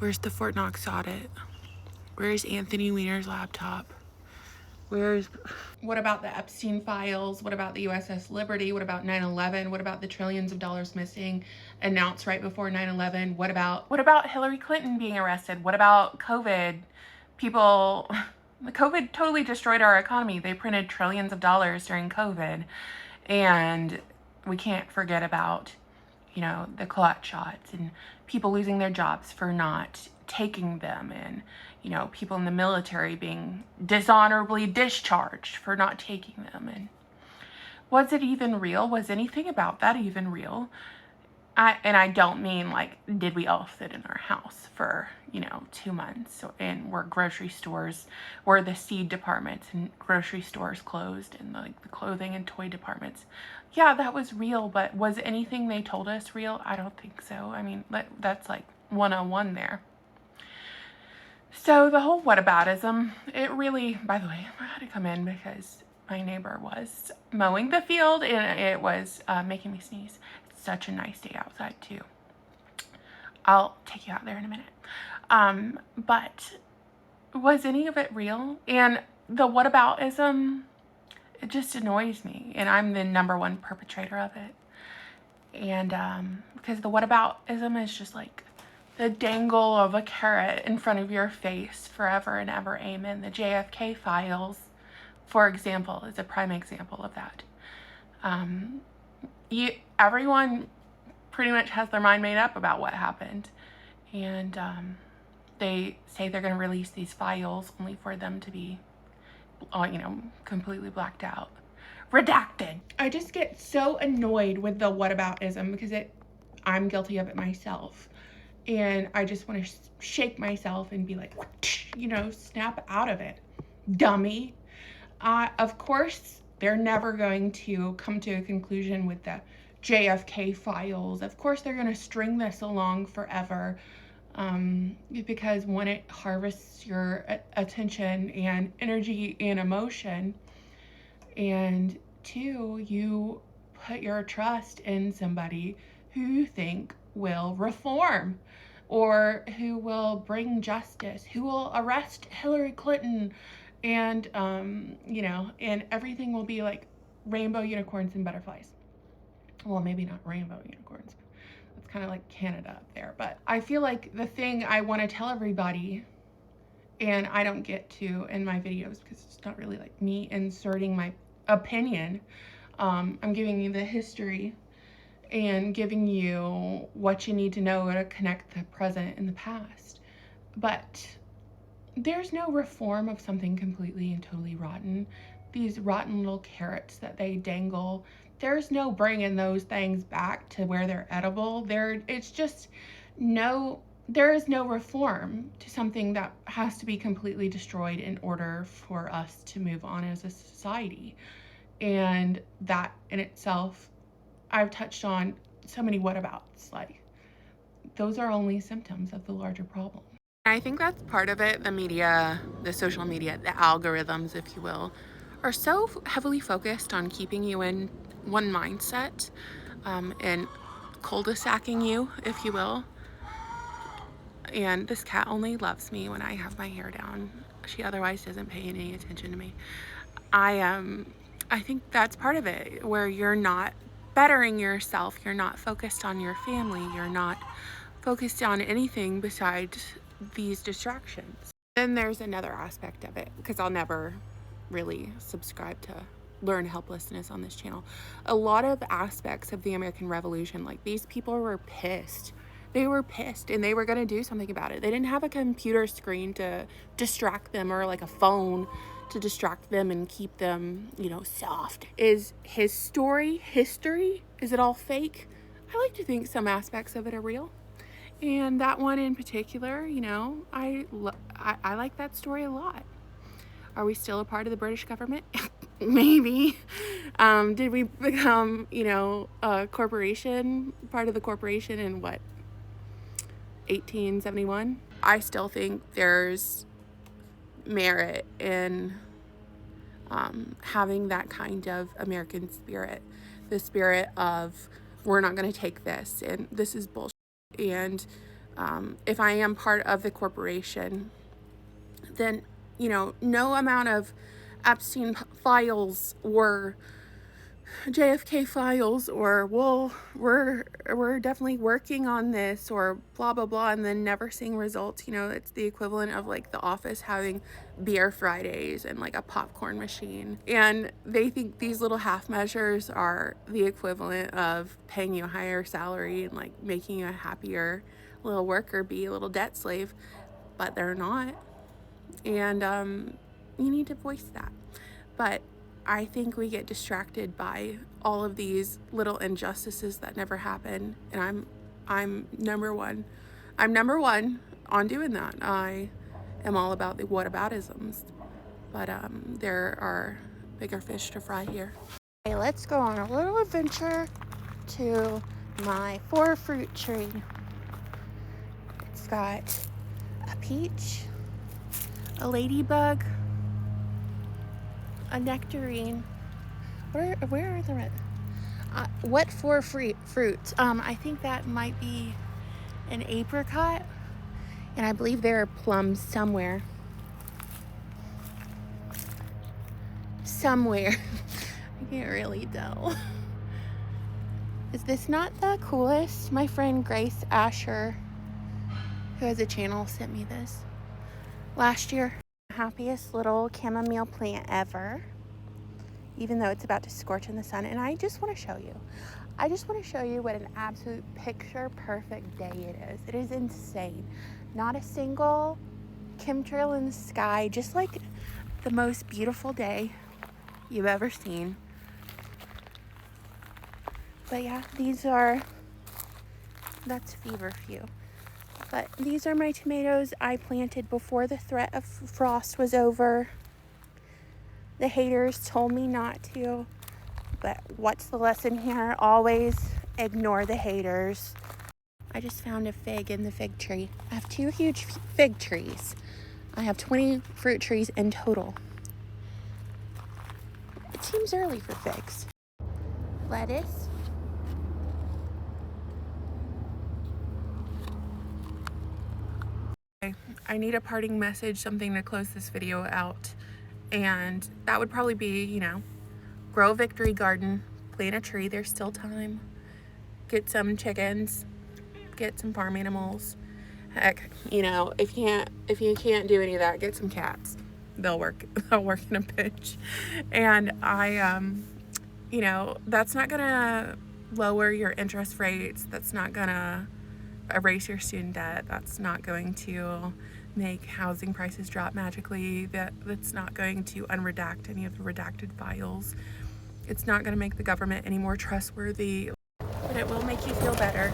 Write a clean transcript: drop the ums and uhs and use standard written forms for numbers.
Where's the Fort Knox audit? Where's Anthony Weiner's laptop? What about the Epstein files? What about the USS Liberty? What about 9/11? What about the trillions of dollars missing announced right before 9/11? What about Hillary Clinton being arrested? What about COVID? COVID totally destroyed our economy. They printed trillions of dollars during COVID. And we can't forget about, the clot shots and people losing their jobs for not taking them, and people in the military being dishonorably discharged for not taking them. And was it even real? Was anything about that even real? I don't mean like, did we all sit in our house for 2 months and were the seed departments and grocery stores closed, and the clothing and toy departments? Yeah, that was real, but was anything they told us real? I don't think so. I mean, that's like 101 there. So the whole whataboutism, it really, by the way, I had to come in because my neighbor was mowing the field and it was making me sneeze. It's such a nice day outside too. I'll take you out there in a minute. But was any of it real? And the whataboutism, it just annoys me, and I'm the #1 perpetrator of it. And because the whataboutism is just like the dangle of a carrot in front of your face forever and ever, amen. The JFK files, for example, is a prime example of that. Everyone pretty much has their mind made up about what happened, and they say they're going to release these files only for them to be completely blacked out, redacted. I just get so annoyed with the whataboutism because I'm guilty of it myself, and I just want to shake myself and be like, snap out of it, dummy. Of course, they're never going to come to a conclusion with the JFK files. Of course, they're going to string this along forever. Because one, it harvests your attention and energy and emotion, and 2, you put your trust in somebody who you think will reform or who will bring justice, who will arrest Hillary Clinton, and and everything will be like rainbow unicorns and butterflies. Well, maybe not rainbow unicorns. It's kind of like Canada up there. But I feel like the thing I want to tell everybody, and I don't get to in my videos because it's not really like me inserting my opinion. I'm giving you the history and giving you what you need to know to connect the present and the past. But there's no reform of something completely and totally rotten. These rotten little carrots that they dangle, there's no bringing those things back to where they're edible. There is no reform to something that has to be completely destroyed in order for us to move on as a society. And that in itself, I've touched on so many whatabouts. Like, those are only symptoms of the larger problem. I think that's part of it. The media, the social media, the algorithms, if you will, are so heavily focused on keeping you in one mindset, and cul-de-sacking you, if you will. And this cat only loves me when I have my hair down. She otherwise doesn't pay any attention to me. I think that's part of it, where you're not bettering yourself. You're not focused on your family. You're not focused on anything besides these distractions. Then there's another aspect of it, because I'll never really subscribe to learn helplessness on this channel. A lot of aspects of the American Revolution, like, these people were pissed. They were pissed and they were going to do something about it. They didn't have a computer screen to distract them, or like a phone to distract them and keep them, soft. Is his story history? Is it all fake? I like to think some aspects of it are real. And that one in particular, I like that story a lot. Are we still a part of the British government? Maybe. Did we become, a corporation, part of the corporation in 1871? I still think there's merit in having that kind of American spirit. The spirit of, we're not going to take this, and this is bullshit, and if I am part of the corporation, then, you know, no amount of Epstein files or JFK files or, well, we're definitely working on this or blah blah blah, and then never seeing results. You know, it's the equivalent of like The Office having beer Fridays and like a popcorn machine, and they think these little half measures are the equivalent of paying you a higher salary and like making you a happier little worker bee, a little debt slave, but they're not. And you need to voice that. But I think we get distracted by all of these little injustices that never happen, and I'm number one. I'm number one on doing that. I am all about the whataboutisms, but there are bigger fish to fry here. Okay, let's go on a little adventure to my 4 fruit tree. It's got a peach, a ladybug, a nectarine. Where are the red? What 4 fruits? I think that might be an apricot, and I believe there are plums somewhere. I can't really tell. Is this not the coolest? My friend Grace Asher, who has a channel, sent me this last year. Happiest little chamomile plant ever, even though it's about to scorch in the sun. And I just want to show you what an absolute picture perfect day it is. It is insane. Not a single chemtrail in the sky, just like the most beautiful day you've ever seen. But yeah, that's feverfew. But these are my tomatoes I planted before the threat of frost was over. The haters told me not to, but what's the lesson here? Always ignore the haters. I just found a fig in the fig tree. I have 2 huge fig trees. I have 20 fruit trees in total. It seems early for figs. Lettuce. I need a parting message, something to close this video out. And that would probably be, you know, grow a victory garden, plant a tree, there's still time. Get some chickens, get some farm animals. Heck, you know, if you can't do any of that, get some cats. They'll work in a pinch. And you know, that's not gonna lower your interest rates. That's not gonna erase your student debt. That's not going to make housing prices drop magically. That's not going to unredact any of the redacted files. It's not going to make the government any more trustworthy, but it will make you feel better.